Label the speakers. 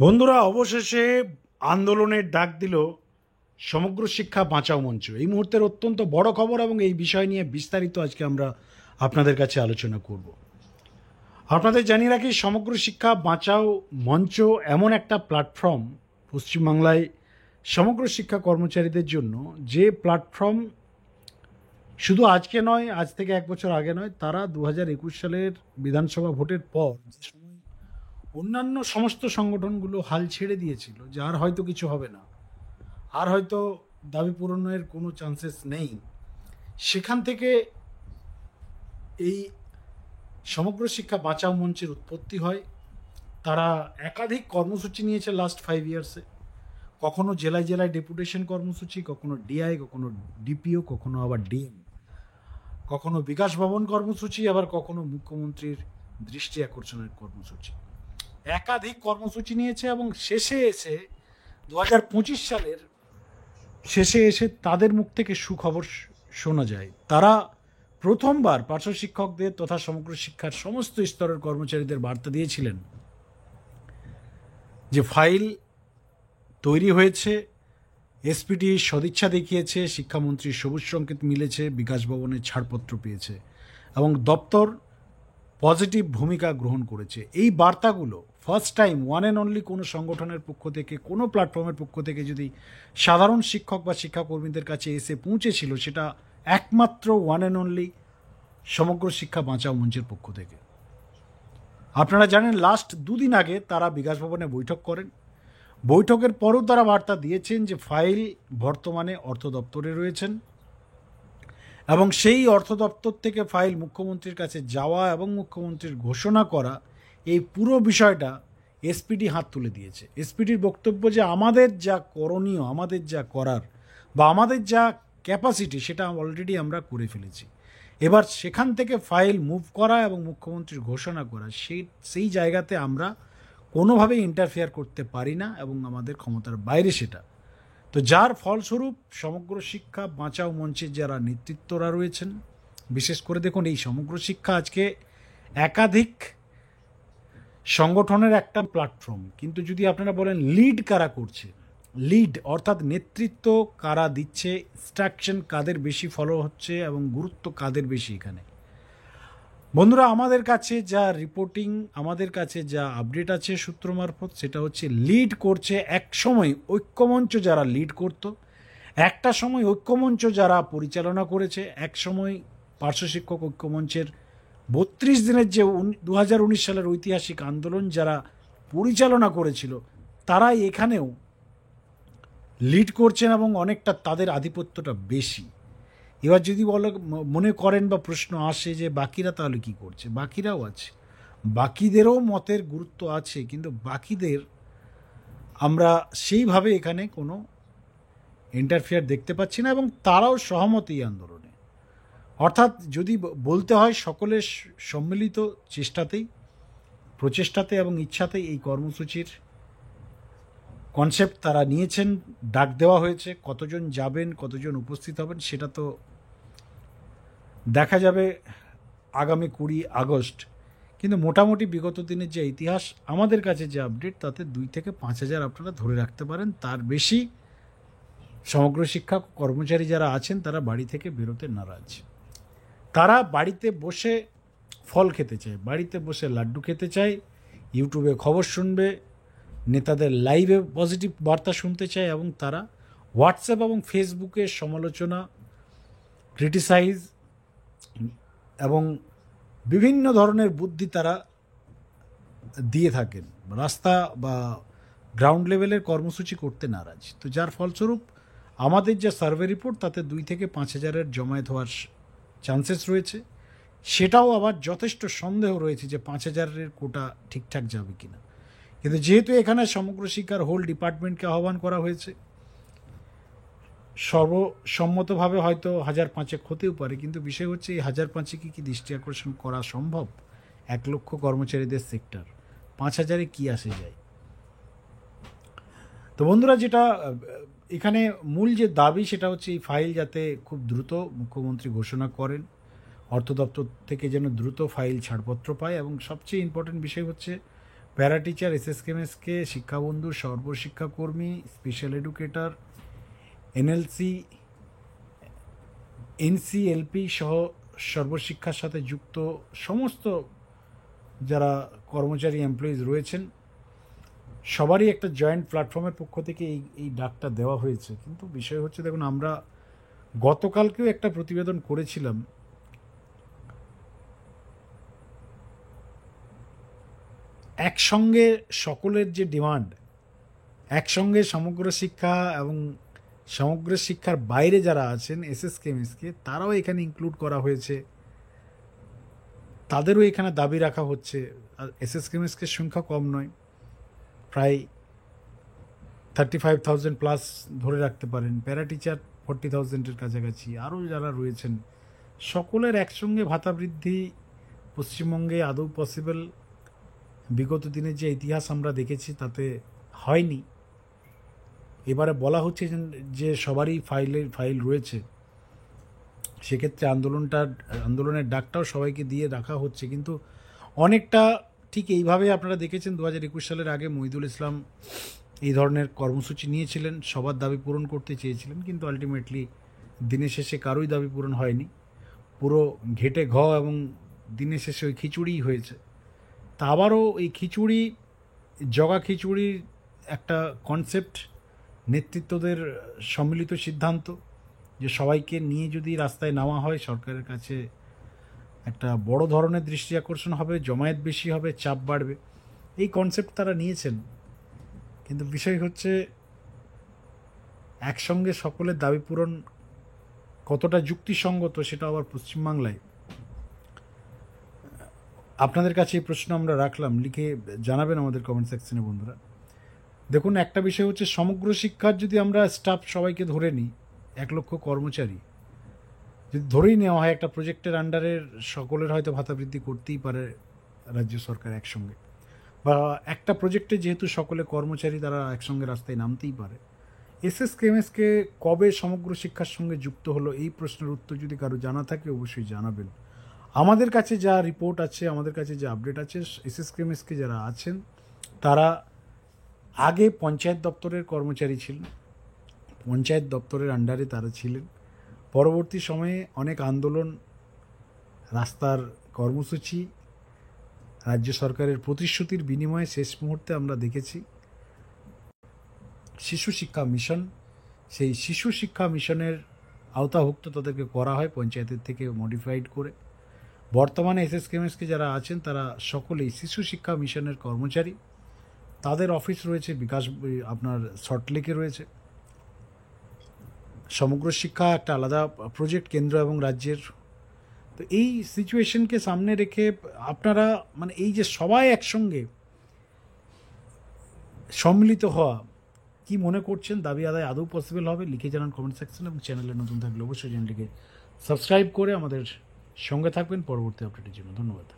Speaker 1: বন্ধুরা, অবশেষে আন্দোলনের ডাক দিল সমগ্র শিক্ষা বাঁচাও মঞ্চ। এই মুহূর্তের অত্যন্ত বড় খবর এবং এই বিষয় নিয়ে বিস্তারিত আজকে আমরা আপনাদের কাছে আলোচনা করব। আপনাদের জানিয়ে রাখি, সমগ্র শিক্ষা বাঁচাও মঞ্চ এমন একটা প্ল্যাটফর্ম পশ্চিমবাংলায় সমগ্র শিক্ষা কর্মচারীদের জন্য, যে প্ল্যাটফর্ম শুধু আজকে নয়, আজ থেকে এক বছর আগে নয়, তারা 2021 সালের বিধানসভা ভোটের পর যে সময় অন্যান্য সমস্ত সংগঠনগুলো হাল ছেড়ে দিয়েছিল যে আর হয়তো কিছু হবে না, আর হয়তো দাবি পূরণের কোনো চান্সেস নেই, সেখান থেকে এই সমগ্র শিক্ষা বাঁচাও মঞ্চের উৎপত্তি হয়। তারা একাধিক কর্মসূচি নিয়েছে লাস্ট 5 ইয়ার্সে। কখনো জেলায় জেলায় ডেপুটেশন কর্মসূচি, কখনো ডিআই, কখনো ডিপিও, কখনো আবার ডিএম, কখনো বিকাশ ভবন কর্মসূচি, আবার কখনো মুখ্যমন্ত্রীর দৃষ্টি আকর্ষণের কর্মসূচি। একাধিক কর্মসূচি নিয়েছে এবং শেষে এসে 2025 সালের শেষে এসে তাদের মুখ থেকে সুখবর শোনা যায়। তারা প্রথমবার পার্শ্ব শিক্ষকদের তথা সমগ্র শিক্ষার সমস্ত স্তরের কর্মচারীদের বার্তা দিয়েছিলেন যে ফাইল তৈরি হয়েছে, এসপিটি সদিচ্ছা দেখিয়েছে, শিক্ষামন্ত্রীর সবুজ সংকেত মিলেছে, বিকাশ ভবনের ছাড়পত্র পেয়েছে এবং দপ্তর পজিটিভ ভূমিকা গ্রহণ করেছে। এই বার্তাগুলো first time one and only কোনো সংগঠনের পক্ষ থেকে, কোনো প্ল্যাটফর্মের পক্ষ থেকে যদি সাধারণ শিক্ষক বা শিক্ষাকর্মীদের কাছে এসে পৌঁছেছিল, সেটা একমাত্র ওয়ান অ্যান্ড অনলি সমগ্র শিক্ষা বাঁচাও মঞ্চের পক্ষ থেকে। আপনারা জানেন, লাস্ট 2 দিন আগে তারা বিকাশ ভবনে বৈঠক করেন। বৈঠকের পরও তারা বার্তা দিয়েছেন যে ফাইল বর্তমানে অর্থ দপ্তরে রয়েছেন এবং সেই অর্থ দপ্তর থেকে ফাইল মুখ্যমন্ত্রীর কাছে যাওয়া এবং মুখ্যমন্ত্রীর ঘোষণা করা, এই পুরো বিষয়টা এসপিডি হাত তুলে দিয়েছে। এসপিডির বক্তব্য যে আমাদের যা করণীয়, আমাদের যা করার বা আমাদের যা ক্যাপাসিটি, সেটা অলরেডি আমরা করে ফেলেছি। এবার সেখান থেকে ফাইল মুভ করা এবং মুখ্যমন্ত্রীর ঘোষণা করা, সেই জায়গাতে আমরা কোনোভাবেই ইন্টারফেয়ার করতে পারি না এবং আমাদের ক্ষমতার বাইরে সেটা। তো যার ফলস্বরূপ সমগ্র শিক্ষা বাঁচাও মঞ্চের যারা নেতৃত্বরা রয়েছেন, বিশেষ করে দেখুন, এই সমগ্র শিক্ষা আজকে একাধিক সংগঠনের একটা প্ল্যাটফর্ম, কিন্তু যদি আপনারা বলেন লিড কারা করছে, লিড অর্থাৎ নেতৃত্ব কারা দিচ্ছে, ইনস্ট্রাকশন কাদের বেশি ফলো হচ্ছে এবং গুরুত্ব কাদের বেশি, এখানে বন্ধুরা আমাদের কাছে যা রিপোর্টিং, আমাদের কাছে যা আপডেট আছে সূত্র মারফত, সেটা হচ্ছে লিড করছে একসময় ঐক্যমঞ্চ যারা লিড করত, একটা সময় ঐক্যমঞ্চ যারা পরিচালনা করেছে, এক সময় পার্শ্ব শিক্ষক ঐক্যমঞ্চের 32 দিনের যে 2019 সালের ঐতিহাসিক আন্দোলন যারা পরিচালনা করেছিল, তারাই এখানেও লিড করছেন এবং অনেকটা তাদের আধিপত্যটা বেশি। এবার যদি মনে করেন বা প্রশ্ন আসে যে বাকিরা তাহলে কি করছে, বাকিরাও আছে, বাকিদেরও মতের গুরুত্ব আছে, কিন্তু বাকিদের আমরা সেইভাবে এখানে কোনো ইন্টারফেয়ার দেখতে পাচ্ছি না এবং তারাও সহমত এই আন্দোলনে। অর্থাৎ যদি বলতে হয়, সকলের সম্মিলিত চেষ্টাতেই, প্রচেষ্টাতে এবং ইচ্ছাতেই এই কর্মসূচির কনসেপ্ট তারা নিয়েছেন, ডাক দেওয়া হয়েছে। কতজন যাবেন, কতজন উপস্থিত হবেন, সেটা তো দেখা যাবে আগামী 20 আগস্ট। কিন্তু মোটামুটি বিগত দিনের যে ইতিহাস, আমাদের কাছে যে আপডেট, তাতে 2 থেকে 5 হাজার আপনারা ধরে রাখতে পারেন। তার বেশি সমগ্র শিক্ষা কর্মচারী যারা আছেন তারা বাড়ি থেকে বেরোতে নারাজ। তারা বাড়িতে বসে ফল খেতে চায়, বাড়িতে বসে লাড্ডু খেতে চায়, ইউটিউবে খবর শুনবে, নেতাদের লাইভে পজিটিভ বার্তা শুনতে চায় এবং তারা হোয়াটসঅ্যাপ এবং ফেসবুকে সমালোচনা, ক্রিটিসাইজ এবং বিভিন্ন ধরনের বুদ্ধি তারা দিয়ে থাকেন। রাস্তা বা গ্রাউন্ড লেভেলের কর্মসূচি করতে নারাজ। তো যার ফলস্বরূপ আমাদের যে সার্ভে রিপোর্ট, তাতে 2 থেকে 5 হাজারের জমায়েত হওয়ার চান্সেস রয়েছে। সেটাও আবার যথেষ্ট সন্দেহ রয়েছে যে 5 হাজারের কোটা ঠিকঠাক যাবে কিনা। কিন্তু যেহেতু এখানে সমগ্র শিক্ষার হোল ডিপার্টমেন্টকে আহ্বান করা হয়েছে, সর্বসম্মতভাবে হয়তো 1005 হতেও পারে, কিন্তু বিষয় হচ্ছে এই 1005 কি দৃষ্টি আকর্ষণ করা সম্ভব? 1 লক্ষ কর্মচারীদের সেক্টর, 5 হাজারে কি আসে যায়? তো বন্ধুরা, যেটা এখানে মূল যে দাবি, সেটা হচ্ছে এই ফাইল যাতে খুব দ্রুত মুখ্যমন্ত্রী ঘোষণা করেন, অর্থ দপ্তর থেকে যেন দ্রুত ফাইল ছাড়পত্র পায় এবং সবচেয়ে ইম্পর্টেন্ট বিষয় হচ্ছে প্যারা টিচার, এসএসকেএমএসকে, শিক্ষাবন্ধু, সর্বশিক্ষাকর্মী, স্পেশাল এডুকেটর, এনএলসি, এনসিএলপি সহ সর্বশিক্ষার সাথে যুক্ত সমস্ত যারা কর্মচারী এমপ্লয়িজ রয়েছেন, সবারই একটা জয়েন্ট প্ল্যাটফর্মের পক্ষ থেকে এই ডাকটা দেওয়া হয়েছে। কিন্তু বিষয় হচ্ছে, দেখুন, আমরা গতকালকেও একটা প্রতিবেদন করেছিলাম। একসঙ্গে সকলের যে ডিমান্ড, একসঙ্গে সমগ্র শিক্ষা এবং সমগ্র শিক্ষার বাইরে যারা আছেন এসএসকেএমএসকে, তারাও এখানে ইনক্লুড করা হয়েছে, তাদেরও এখানে দাবি রাখা হচ্ছে। আর এসএসকেএমএসকে সংখ্যা কম নয়, প্রায় 35,000 প্লাস ধরে রাখতে পারেন। প্যারা টিচার 40,000-এর কাছাকাছি, আরও যারা রয়েছেন, সকলের একসঙ্গে ভাতা বৃদ্ধি পশ্চিমবঙ্গে আদৌ পসিবল? বিগত দিনে যে ইতিহাস আমরা দেখেছি তাতে হয়নি। এবারে বলা হচ্ছে যে সবারই ফাইল রয়েছে, সেক্ষেত্রে আন্দোলনের ডাকটাও সবাইকে দিয়ে রাখা হচ্ছে। কিন্তু অনেকটা ঠিক এইভাবে আপনারা দেখেছেন 2021 সালের আগে মহিদুল ইসলাম এই ধরনের কর্মসূচি নিয়েছিলেন, সবার দাবি পূরণ করতে চেয়েছিলেন, কিন্তু আলটিমেটলি দিনের শেষে কারোই দাবি পূরণ হয়নি। পুরো ঘেটে এবং দিনের শেষে ওই খিচুড়িই হয়েছে। তা আবারও এই খিচুড়ি, জগা খিচুড়ির একটা কনসেপ্ট, নেতৃত্বদের সম্মিলিত সিদ্ধান্ত যে সবাইকে নিয়ে যদি রাস্তায় নামা হয়, সরকারের কাছে একটা বড় ধরনের দৃষ্টি আকর্ষণ হবে, জমায়েত বেশি হবে, চাপ বাড়বে, এই কনসেপ্ট তারা নিয়েছেন। কিন্তু বিষয় হচ্ছে, একসঙ্গে সকলের দাবি পূরণ কতটা যুক্তিসঙ্গত সেটা আবার পশ্চিমবাংলায়, আপনাদের কাছে এই প্রশ্ন আমরা রাখলাম, লিখে জানাবেন আমাদের কমেন্ট সেকশনে বন্ধুরা। দেখুন, একটা বিষয় হচ্ছে, সমগ্র শিক্ষার যদি আমরা স্টাফ সবাইকে ধরে নিই, 1 লক্ষ কর্মচারী যদি ধরেই নেওয়া হয়, একটা প্রজেক্টের আন্ডারের সকলের হয়তো ভাতা বৃদ্ধি করতেই পারে রাজ্য সরকার একসঙ্গে, বা একটা প্রজেক্টে যেহেতু সকলে কর্মচারী, তারা একসঙ্গে রাস্তায় নামতেই পারে। এসএসকেএমএসকে কবে সমগ্র শিক্ষার সঙ্গে যুক্ত হলো, এই প্রশ্নের উত্তর যদি কারো জানা থাকে অবশ্যই জানাবেন। আমাদের কাছে যা রিপোর্ট আছে, আমাদের কাছে যে আপডেট আছে, এসএসকেএমএসকে যারা আছেন তারা আগে পঞ্চায়েত দপ্তরের কর্মচারী ছিলেন, পঞ্চায়েত দপ্তরের আন্ডারে তারা ছিলেন। পরবর্তী সময়ে অনেক আন্দোলন, রাস্তার কর্মসূচি, রাজ্য সরকারের প্রতিশ্রুতির বিনিময়ে শেষ মুহূর্তে আমরা দেখেছি শিশু শিক্ষা মিশন, সেই শিশু শিক্ষা মিশনের আওতাভুক্ত তাদেরকে করা হয় পঞ্চায়েতের থেকে মডিফাইড করে। বর্তমানে এসএসকেএমএসকে যারা আছেন তারা সকলেই শিশু শিক্ষা মিশনের কর্মচারী। তাদের অফিস রয়েছে আপনার সল্টলেকে রয়েছে। সমগ্র শিক্ষা একটা আলাদা প্রজেক্ট কেন্দ্র এবং রাজ্যের। তো এই সিচুয়েশনকে সামনে রেখে আপনারা, মানে এই যে সবাই একসঙ্গে সম্মিলিত হওয়া, কি মনে করছেন? দাবি আদায় আদৌ পসিবল হবে? লিখে জানান কমেন্ট সেকশন, এবং চ্যানেলে নতুন থাকলে অবশ্যই চ্যানেলটিকে সাবস্ক্রাইব করে আমাদের সঙ্গে থাকবেন পরবর্তী আপডেটের জন্য। ধন্যবাদ।